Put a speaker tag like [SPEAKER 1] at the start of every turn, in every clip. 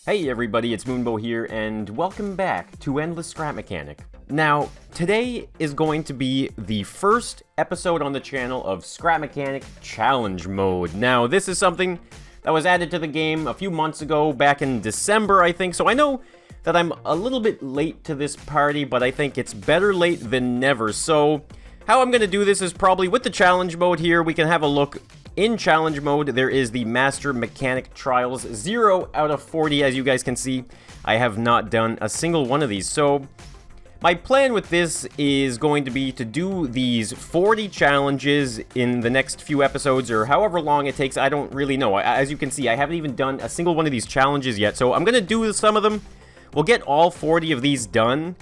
[SPEAKER 1] Hey everybody, it's Moonbo here, and welcome back to Endless Scrap Mechanic. Now, today is going to be the first episode on the channel of Scrap Mechanic Challenge Mode. Now, this is something that was added to the game a few months ago, back in December, I think, so I know that I'm a little bit late to this party, but I think it's better late than never. So, how I'm going to do this is probably with the challenge mode here. We can have a look. In challenge mode, there is the Master Mechanic Trials, 0 out of 40, as you guys can see. I have not done a single one of these, so my plan with this is going to be to do these 40 challenges in the next few episodes, or however long it takes. I don't really know. As you can see, I haven't even done a single one of these challenges yet, so I'm going to do some of them. We'll get all 40 of these done.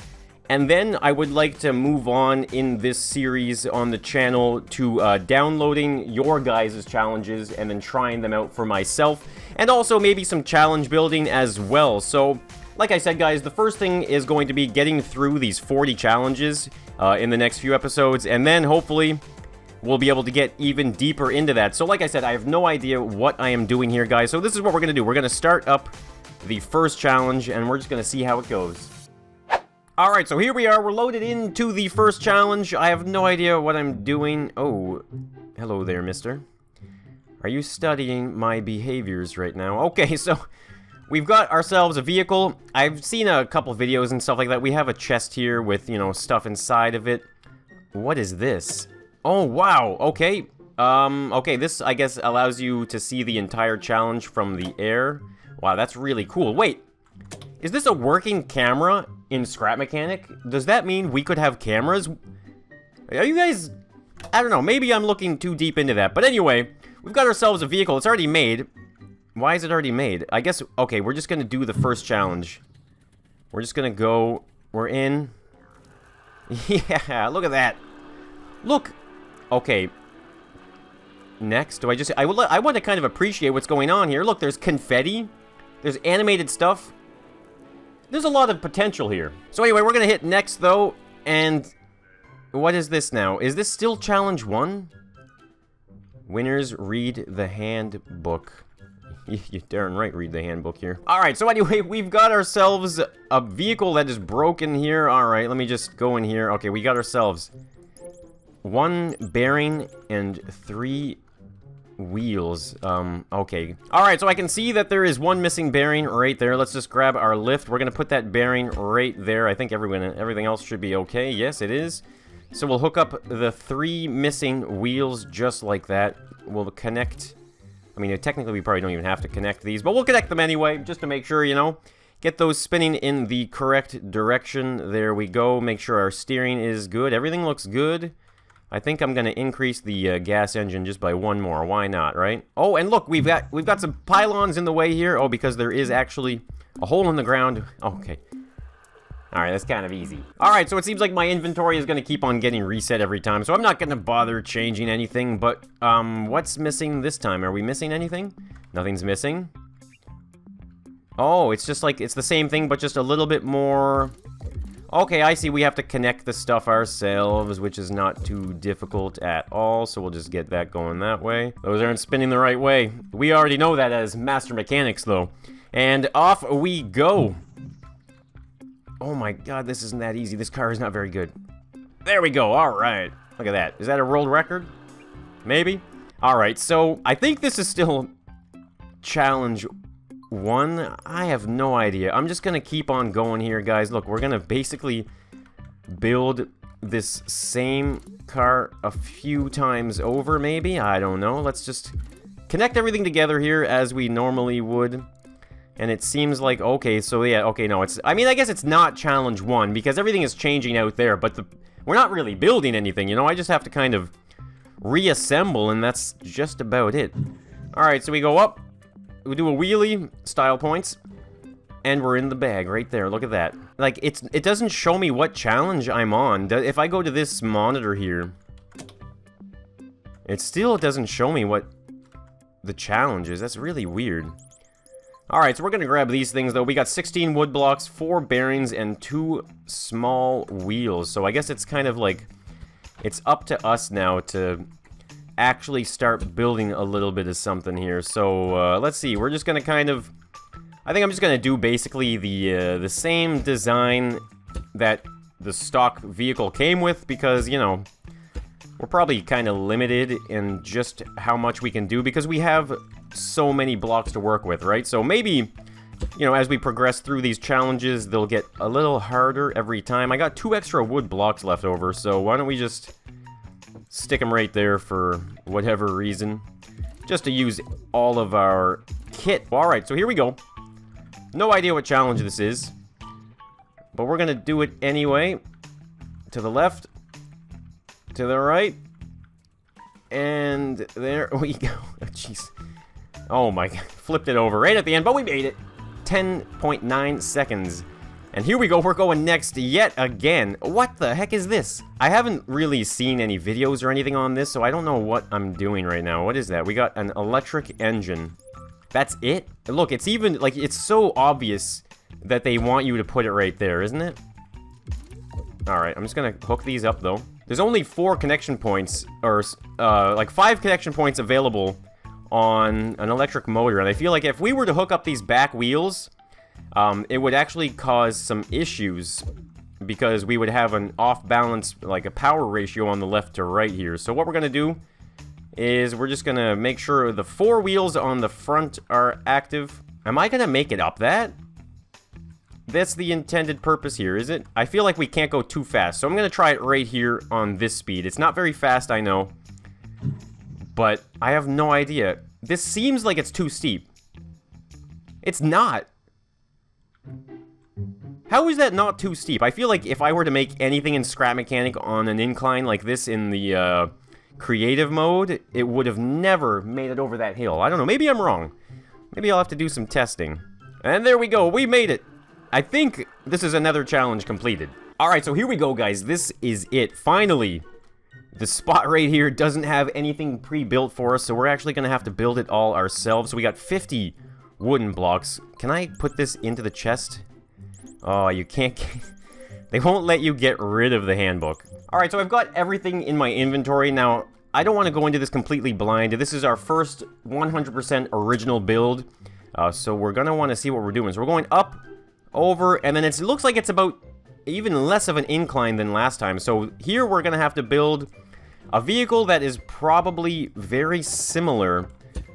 [SPEAKER 1] And then I would like to move on in this series on the channel to downloading your guys' challenges and then trying them out for myself. And also maybe some challenge building as well. So, like I said guys, the first thing is going to be getting through these 40 challenges in the next few episodes. And then hopefully we'll be able to get even deeper into that. So like I said, I have no idea what I am doing here guys. So this is what we're going to do. We're going to start up the first challenge and we're just going to see how it goes. Alright, so here we are, we're loaded into the first challenge. I have no idea what I'm doing. Oh, hello there, mister. Are you studying my behaviors right now? Okay, so we've got ourselves a vehicle. I've seen a couple videos and stuff like that. We have a chest here with, you know, stuff inside of it. What is this? Oh, wow, okay. Okay, this, I guess, allows you to see the entire challenge from the air. Wow, that's really cool. Wait, is this a working camera in Scrap Mechanic? Does that mean we could have cameras? Are you guys... I don't know, maybe I'm looking too deep into that. But anyway, we've got ourselves a vehicle. It's already made. Why is it already made? I guess... Okay, we're just gonna do the first challenge. We're just gonna go... We're in. Yeah, look at that. Look! Okay. Next, do I just... I want to kind of appreciate what's going on here. Look, there's confetti. There's animated stuff. There's a lot of potential here. So anyway, we're gonna hit next though, and what is this now? Is this still challenge 1? Winners read the handbook. You darn right read the handbook here. Alright, so anyway, we've got ourselves a vehicle that is broken here. Alright, let me just go in here. Okay, we got ourselves 1 bearing and 3 wheels. Okay. Alright, so I can see that there is 1 missing bearing right there. Let's just grab our lift. We're gonna put that bearing right there. I think everything else should be okay. Yes, it is. So we'll hook up the 3 missing wheels just like that. We'll connect... I mean, technically we probably don't even have to connect these, but we'll connect them anyway, just to make sure, you know. Get those spinning in the correct direction. There we go. Make sure our steering is good. Everything looks good. I think I'm gonna increase the gas engine just by 1 more. Why not, right? Oh, and look, we've got some pylons in the way here. Oh, because there is actually a hole in the ground. Okay. All right, that's kind of easy. All right, so it seems like my inventory is gonna keep on getting reset every time, so I'm not gonna bother changing anything. But what's missing this time? Are we missing anything? Nothing's missing. Oh, it's just like it's the same thing, but just a little bit more. Okay, I see. We have to connect the stuff ourselves, which is not too difficult at all, so we'll just get that going that way. Those aren't spinning the right way. We already know that as master mechanics, though. And off we go. Oh my god, this isn't that easy. This car is not very good. There we go. All right. Look at that. Is that a world record? Maybe? All right, so I think this is still challenge 1? I have no idea. I'm just gonna keep on going here, guys. Look, we're gonna basically build this same car a few times over, maybe? I don't know. Let's just connect everything together here as we normally would. And it seems like, okay, so yeah, okay, no, it's... I mean, I guess it's not challenge 1, because everything is changing out there, but we're not really building anything, you know? I just have to kind of reassemble, and that's just about it. Alright, so we go up. We do a wheelie, style points, and we're in the bag right there. Look at that. Like, it doesn't show me what challenge I'm on. If I go to this monitor here, it still doesn't show me what the challenge is. That's really weird. Alright, so we're gonna grab these things, though. We got 16 wood blocks, 4 bearings, and 2 small wheels. So I guess it's kind of like... It's up to us now to actually start building a little bit of something here. So, let's see. We're just gonna kind of... I think I'm just gonna do basically the same design that the stock vehicle came with, because, you know, we're probably kind of limited in just how much we can do, because we have so many blocks to work with, right? So maybe, you know, as we progress through these challenges, they'll get a little harder every time. I got 2 extra wood blocks left over, so why don't we just stick them right there for whatever reason, just to use all of our kit. Alright, so here we go. No idea what challenge this is, but we're gonna do it anyway. To the left, to the right, and there we go. Jeez. Oh my god, flipped it over right at the end, but we made it. 10.9 seconds. And here we go, we're going next yet again. What the heck is this? I haven't really seen any videos or anything on this, so I don't know what I'm doing right now. What is that? We got an electric engine. That's it? Look, it's even, like, it's so obvious that they want you to put it right there, isn't it? Alright, I'm just gonna hook these up, though. There's only 4 connection points, or, like 5 connection points available on an electric motor, and I feel like if we were to hook up these back wheels, it would actually cause some issues, because we would have an off-balance, like a power ratio on the left to right here. So what we're gonna do is we're just gonna make sure the 4 wheels on the front are active. Am I gonna make it up that? That's the intended purpose here, is it? I feel like we can't go too fast, so I'm gonna try it right here on this speed. It's not very fast, I know, but I have no idea. This seems like it's too steep. It's not. How is that not too steep? I feel like if I were to make anything in Scrap Mechanic on an incline like this in the creative mode, it would have never made it over that hill. I don't know, maybe I'm wrong. Maybe I'll have to do some testing. And there we go, we made it. I think this is another challenge completed. Alright, so here we go, guys. This is it. Finally, the spot right here doesn't have anything pre-built for us, so we're actually going to have to build it all ourselves. So we got 50 wooden blocks. Can I put this into the chest? Oh, you can't. They won't let you get rid of the handbook. Alright, so I've got everything in my inventory. Now, I don't want to go into this completely blind. This is our first 100% original build. So we're going to want to see what we're doing. So we're going up, over, and then it looks like it's about even less of an incline than last time. So here we're going to have to build a vehicle that is probably very similar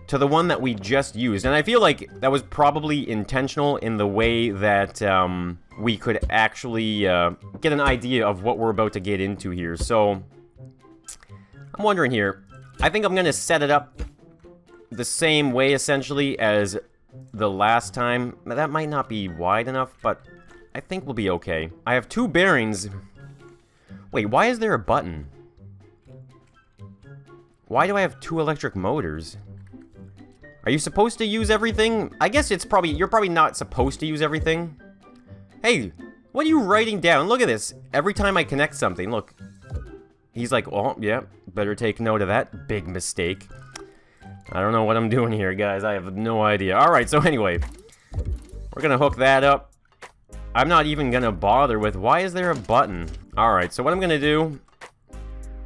[SPEAKER 1] to the one that we just used. And I feel like that was probably intentional in the way that we could actually get an idea of what we're about to get into here. So I'm wondering here, I think I'm going to set it up the same way essentially as the last time. That might not be wide enough, but I think we'll be okay. I have 2 bearings. Wait, why is there a button? Why do I have 2 electric motors? Are you supposed to use everything? I guess it's probably, you're probably not supposed to use everything. Hey, what are you writing down? Look at this. Every time I connect something, look. He's like, oh, yeah, better take note of that. Big mistake. I don't know what I'm doing here, guys. I have no idea. Alright, so anyway, we're gonna hook that up. I'm not even gonna bother with, why is there a button? Alright, so what I'm gonna do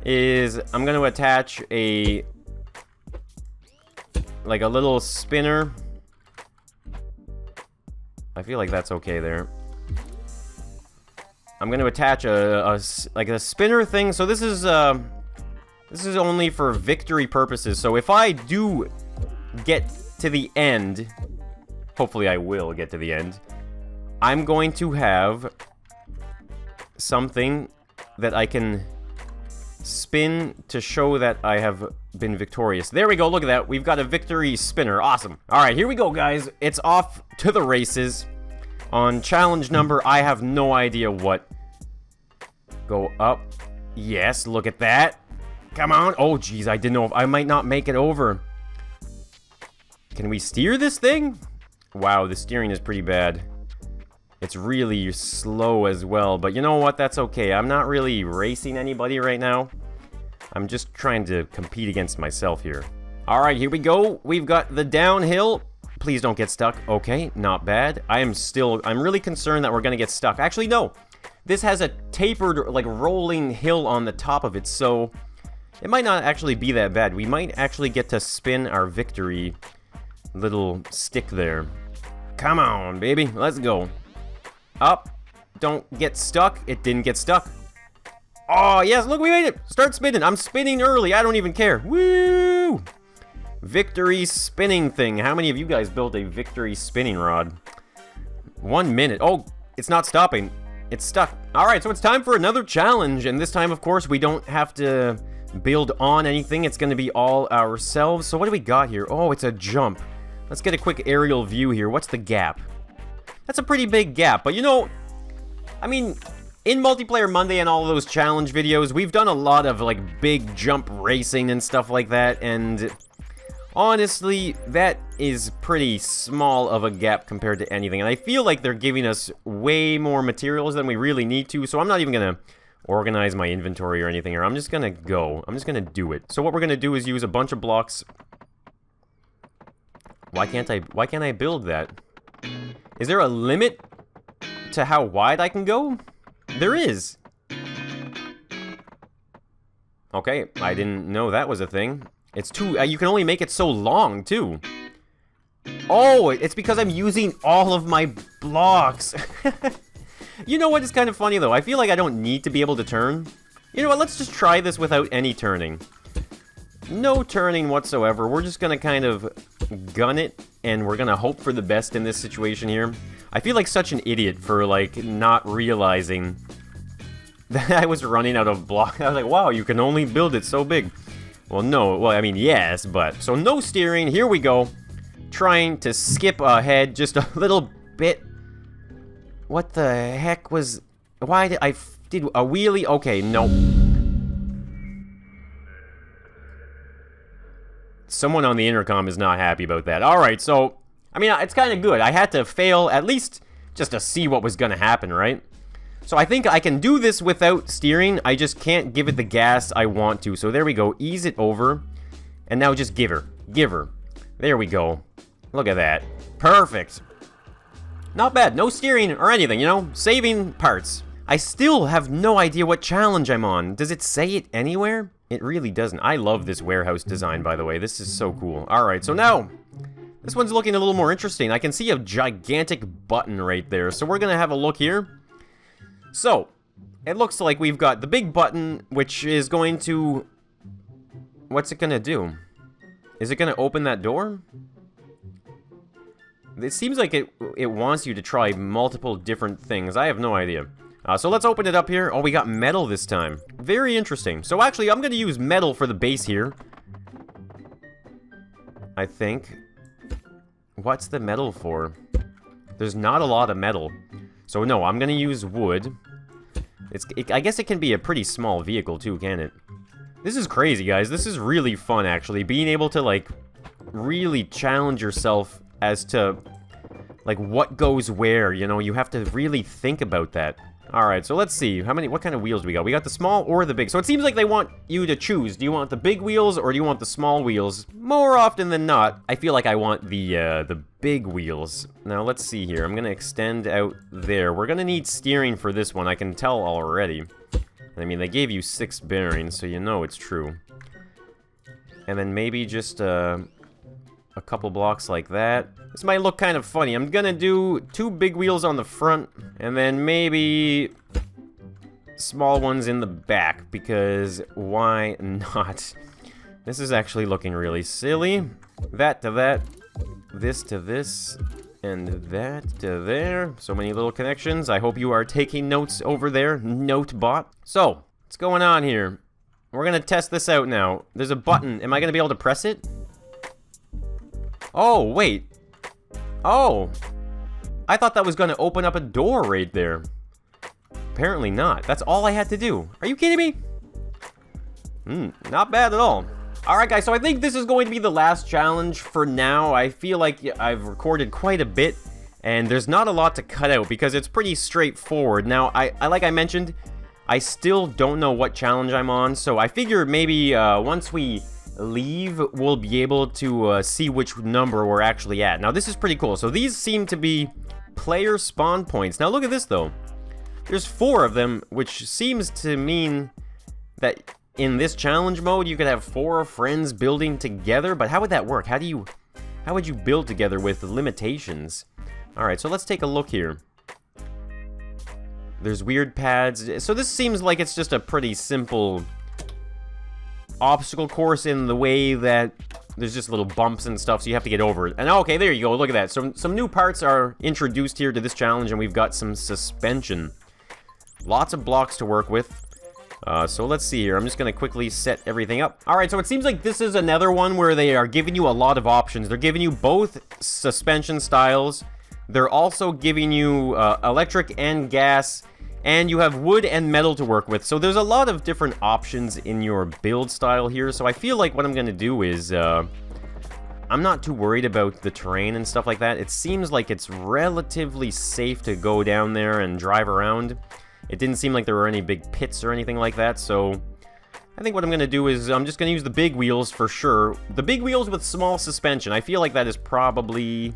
[SPEAKER 1] is I'm gonna attach a, like a little spinner. I feel like that's okay there. I'm gonna attach like a spinner thing. So this is only for victory purposes. So if I do get to the end, hopefully I will get to the end, I'm going to have something that I can spin to show that I have been victorious. There we go, look at that. We've got a victory spinner. Awesome. Alright, here we go, guys. It's off to the races. On challenge number, I have no idea what. Go up. Yes, look at that. Come on. Oh, jeez, I didn't know if I might not make it over. Can we steer this thing? Wow, the steering is pretty bad. It's really slow as well, but you know what? That's okay. I'm not really racing anybody right now. I'm just trying to compete against myself here. All right, here we go. We've got the downhill. Please don't get stuck. Okay, not bad. I'm really concerned that we're gonna get stuck. Actually, no. This has a tapered, like, rolling hill on the top of it, so it might not actually be that bad. We might actually get to spin our victory little stick there. Come on, baby. Let's go. Up. Don't get stuck. It didn't get stuck. Oh, yes. Look, we made it. Start spinning. I'm spinning early. I don't even care. Woo! Victory spinning thing. How many of you guys built a victory spinning rod? 1 minute. Oh, it's not stopping. It's stuck. All right, so it's time for another challenge. And this time, of course, we don't have to build on anything. It's going to be all ourselves. So what do we got here? Oh, it's a jump. Let's get a quick aerial view here. What's the gap? That's a pretty big gap. But, you know, I mean, in Multiplayer Monday and all of those challenge videos, we've done a lot of, like, big jump racing and stuff like that. And honestly, that is pretty small of a gap compared to anything. And I feel like they're giving us way more materials than we really need to. So I'm not even going to organize my inventory or anything here. I'm just going to go. I'm just going to do it. So what we're going to do is use a bunch of blocks. Why can't I build that? Is there a limit to how wide I can go? There is. Okay, I didn't know that was a thing. It's too, you can only make it so long, too. Oh, it's because I'm using all of my blocks. You know what is kind of funny, though? I feel like I don't need to be able to turn. You know what, let's just try this without any turning. No turning whatsoever. We're just gonna kind of gun it, and we're gonna hope for the best in this situation here. I feel like such an idiot for, like, not realizing that I was running out of blocks. I was like, wow, you can only build it so big. Well, no. Well, I mean, yes, but... So, no steering. Here we go. Trying to skip ahead just a little bit. What the heck was... Why did I... Did a wheelie? Okay, no. Someone on the intercom is not happy about that. Alright, so... I mean, it's kind of good. I had to fail at least just to see what was going to happen, right? So I think I can do this without steering. I just can't give it the gas I want to. So there we go. Ease it over. And now just give her. Give her. There we go. Look at that. Perfect. Not bad. No steering or anything, you know? Saving parts. I still have no idea what challenge I'm on. Does it say it anywhere? It really doesn't. I love this warehouse design, by the way. This is so cool. Alright, so now... This one's looking a little more interesting. I can see a gigantic button right there. So we're going to have a look here. So, it looks like we've got the big button, which is going to... What's it going to do? Is it going to open that door? It seems like it wants you to try multiple different things. I have no idea. So let's open it up here. Oh, we got metal this time. Very interesting. So actually, I'm going to use metal for the base here. I think... What's the metal for? There's not a lot of metal. So no, I'm gonna use wood. I guess it can be a pretty small vehicle too, can it? This is crazy, guys. This is really fun, actually. Being able to, like, really challenge yourself as to, like, what goes where, you know? You have to really think about that. Alright, so let's see. What kind of wheels we got? We got the small or the big. So it seems like they want you to choose. Do you want the big wheels or do you want the small wheels? More often than not, I feel like I want the big wheels. Now, let's see here. I'm gonna extend out there. We're gonna need steering for this one. I can tell already. I mean, they gave you 6 bearings, so you know it's true. And then maybe just a couple blocks like that. This might look kind of funny. I'm gonna do 2 big wheels on the front, and then maybe small ones in the back, because why not? This is actually looking really silly. That to that, this to this, and that to there. So many little connections. I hope you are taking notes over there, Notebot. So, what's going on here? We're gonna test this out now. There's a button. Am I gonna be able to press it? Oh, wait. Oh. I thought that was going to open up a door right there. Apparently not. That's all I had to do. Are you kidding me? Not bad at all. Alright, guys, so I think this is going to be the last challenge for now. I feel like I've recorded quite a bit, and there's not a lot to cut out because it's pretty straightforward. Now, like I mentioned, I still don't know what challenge I'm on, so I figure maybe once we leave, we'll be able to see which number we're actually at. Now, this is pretty cool. So these seem to be player spawn points. Now, look at this, though. There's 4 of them, which seems to mean that in this challenge mode, you could have 4 friends building together. But how would that work? How would you build together with limitations? Alright, so let's take a look here. There's weird pads. So this seems like it's just a pretty simple obstacle course in the way that there's just little bumps and stuff, so you have to get over it. And okay, there you go, look at that. So some new parts are introduced here to this challenge, and we've got some suspension. Lots of blocks to work with. So let's see here. I'm just going to quickly set everything up. Alright, so it seems like this is another one where they are giving you a lot of options. They're giving you both suspension styles. They're also giving you electric and gas. And you have wood and metal to work with. So there's a lot of different options in your build style here. So I feel like what I'm going to do is... I'm not too worried about the terrain and stuff like that. It seems like it's relatively safe to go down there and drive around. It didn't seem like there were any big pits or anything like that, so I think what I'm going to do is I'm just going to use the big wheels for sure. The big wheels with small suspension. I feel like that is probably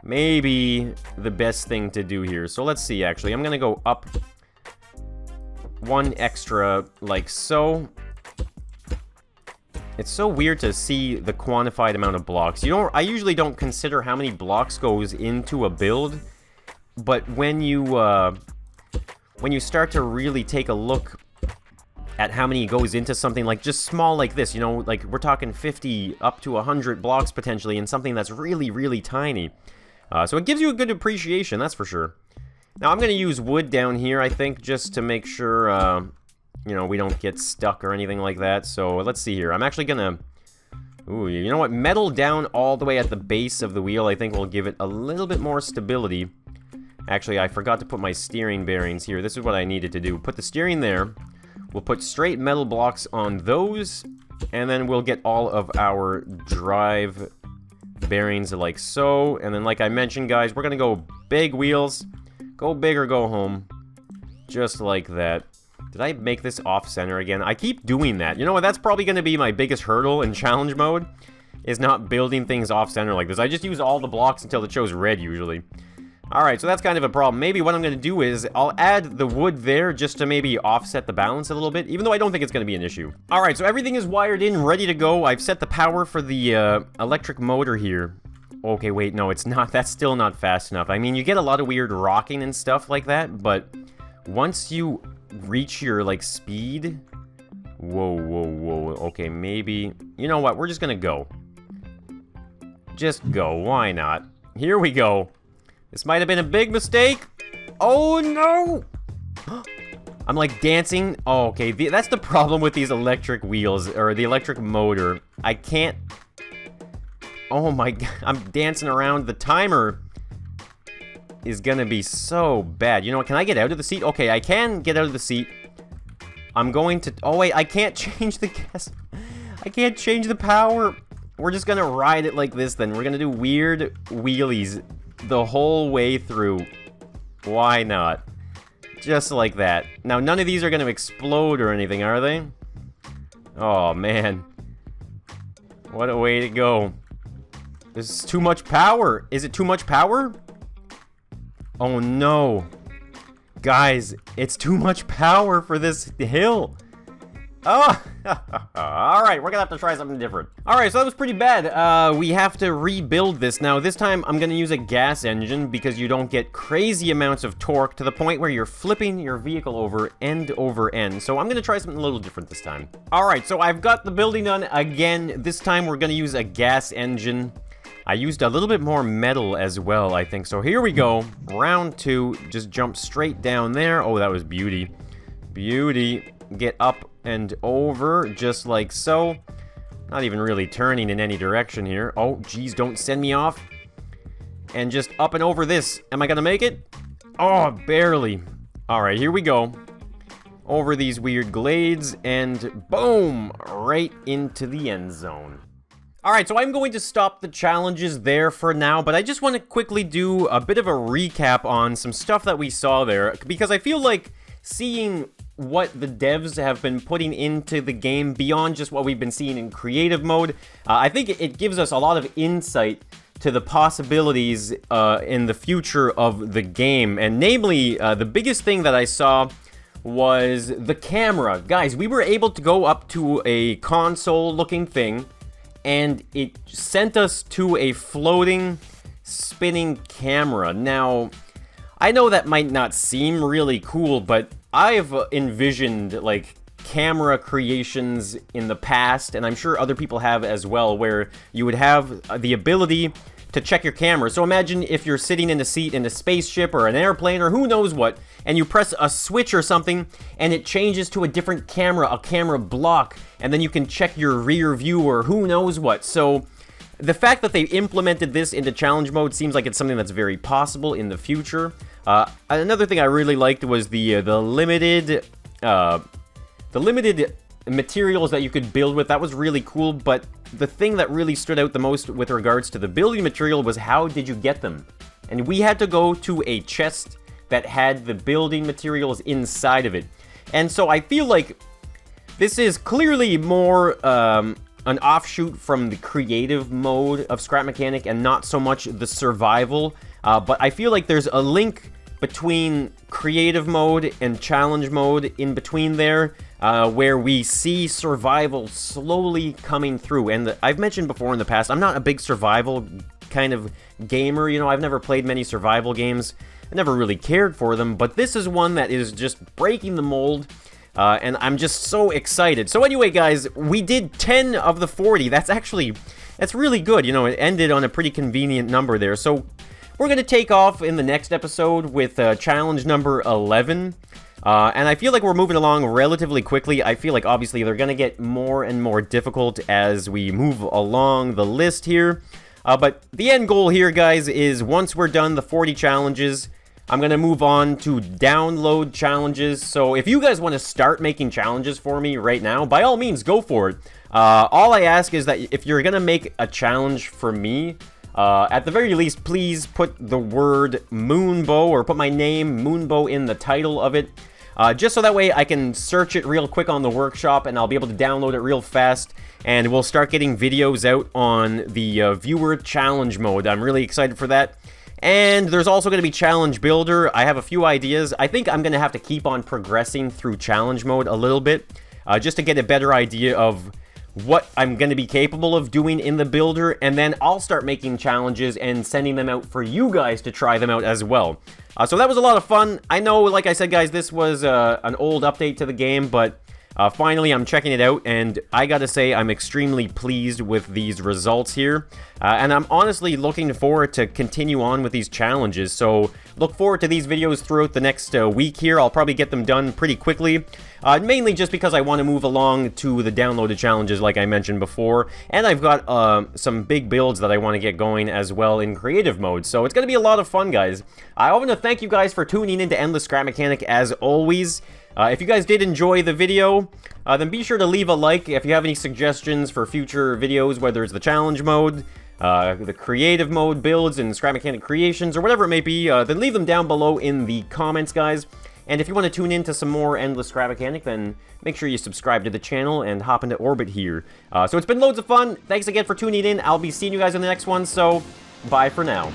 [SPEAKER 1] maybe the best thing to do here. So let's see, actually. I'm going to go up one extra, like so. It's so weird to see the quantified amount of blocks. I usually don't consider how many blocks goes into a build, but when you start to really take a look at how many goes into something like just small like this, you know, like we're talking 50 up to 100 blocks potentially in something that's really, really tiny. So it gives you a good appreciation, that's for sure. Now I'm going to use wood down here, I think, just to make sure, you know, we don't get stuck or anything like that. So let's see here. I'm actually going to... Ooh, you know what? Metal down all the way at the base of the wheel, I think will give it a little bit more stability. Actually, I forgot to put my steering bearings here. This is what I needed to do. Put the steering there. We'll put straight metal blocks on those. And then we'll get all of our drive bearings like so. And then like I mentioned, guys, we're going to go big wheels. Go big or go home. Just like that. Did I make this off-center again? I keep doing that. You know what? That's probably going to be my biggest hurdle in challenge mode. Is not building things off-center like this. I just use all the blocks until it shows red usually. Alright, so that's kind of a problem. Maybe what I'm going to do is I'll add the wood there just to maybe offset the balance a little bit, even though I don't think it's going to be an issue. Alright, so everything is wired in, ready to go. I've set the power for the electric motor here. Okay, wait, no, it's not. That's still not fast enough. I mean, you get a lot of weird rocking and stuff like that, but once you reach your, like, speed... Whoa, whoa, whoa. Okay, maybe... You know what? We're just going to go. Just go. Why not? Here we go. This might have been a big mistake. Oh, no! I'm, like, dancing. Oh, okay. That's the problem with these electric wheels, or the electric motor. I can't... Oh, my God. I'm dancing around. The timer is gonna be so bad. You know what? Can I get out of the seat? Okay, I can get out of the seat. I'm going to... Oh, wait. I can't change the gas. I can't change the power. We're just gonna ride it like this, then. We're gonna do weird wheelies the whole way through. Why not? Just like that. Now, none of these are going to explode or anything, are they? Oh, man. What a way to go. This is too much power. Is it too much power? Oh, no. Guys, it's too much power for this hill. Oh, alright, we're gonna have to try something different. Alright, so that was pretty bad. We have to rebuild this. Now, this time, I'm gonna use a gas engine because you don't get crazy amounts of torque to the point where you're flipping your vehicle over end. So I'm gonna try something a little different this time. Alright, so I've got the building done again. This time, we're gonna use a gas engine. I used a little bit more metal as well, I think. So here we go. Round 2. Just jump straight down there. Oh, that was beauty. Beauty. Get up and over, just like so. Not even really turning in any direction here. Oh, geez, don't send me off. And just up and over this. Am I gonna make it? Oh, barely. Alright, here we go. Over these weird glades, and boom! Right into the end zone. Alright, so I'm going to stop the challenges there for now, but I just want to quickly do a bit of a recap on some stuff that we saw there, because I feel like seeing what the devs have been putting into the game beyond just what we've been seeing in creative mode, I think it gives us a lot of insight to the possibilities in the future of the game. And namely, the biggest thing that I saw was the camera. Guys, we were able to go up to a console-looking thing, and it sent us to a floating spinning camera. Now, I know that might not seem really cool, but I've envisioned, like, camera creations in the past, and I'm sure other people have as well, where you would have the ability to check your camera. So imagine if you're sitting in a seat in a spaceship or an airplane or who knows what, and you press a switch or something, and it changes to a different camera, a camera block, and then you can check your rear view or who knows what. So the fact that they implemented this into challenge mode seems like it's something that's very possible in the future. Another thing I really liked was the limited materials that you could build with. That was really cool, but the thing that really stood out the most with regards to the building material was how did you get them? And we had to go to a chest that had the building materials inside of it. And so I feel like this is clearly more an offshoot from the creative mode of Scrap Mechanic and not so much the survival. But I feel like there's a link between creative mode and challenge mode in between there, where we see survival slowly coming through. And I've mentioned before in the past, I'm not a big survival kind of gamer. You know, I've never played many survival games. I never really cared for them, but this is one that is just breaking the mold. And I'm just so excited. So anyway, guys, we did 10 of the 40. That's really good. You know, it ended on a pretty convenient number there. So we're going to take off in the next episode with challenge number 11. And I feel like we're moving along relatively quickly. I feel like, obviously, they're going to get more and more difficult as we move along the list here. But the end goal here, guys, is once we're done the 40 challenges, I'm going to move on to download challenges. So if you guys want to start making challenges for me right now, by all means, go for it. All I ask is that if you're going to make a challenge for me, at the very least, please put the word Moonbo, or put my name, Moonbo, in the title of it. Just so that way I can search it real quick on the workshop and I'll be able to download it real fast. And we'll start getting videos out on the viewer challenge mode. I'm really excited for that. And there's also going to be Challenge Builder. I have a few ideas. I think I'm going to have to keep on progressing through challenge mode a little bit, just to get a better idea of what I'm going to be capable of doing in the builder, and then I'll start making challenges and sending them out for you guys to try them out as well. So that was a lot of fun. I know, like I said, guys, this was an old update to the game, but finally I'm checking it out, and I gotta say I'm extremely pleased with these results here. And I'm honestly looking forward to continue on with these challenges, so look forward to these videos throughout the next week here. I'll probably get them done pretty quickly, mainly just because I want to move along to the downloaded challenges like I mentioned before, and I've got some big builds that I want to get going as well in creative mode, so it's going to be a lot of fun, guys. I want to thank you guys for tuning in to Endless Scrap Mechanic as always. If you guys did enjoy the video, then be sure to leave a like. If you have any suggestions for future videos, whether it's the challenge mode, the creative mode builds and Scrap Mechanic creations, or whatever it may be, then leave them down below in the comments, guys. And if you want to tune in to some more Endless Scrap Mechanic, then make sure you subscribe to the channel and hop into orbit here. So it's been loads of fun. Thanks again for tuning in. I'll be seeing you guys in the next one, so bye for now.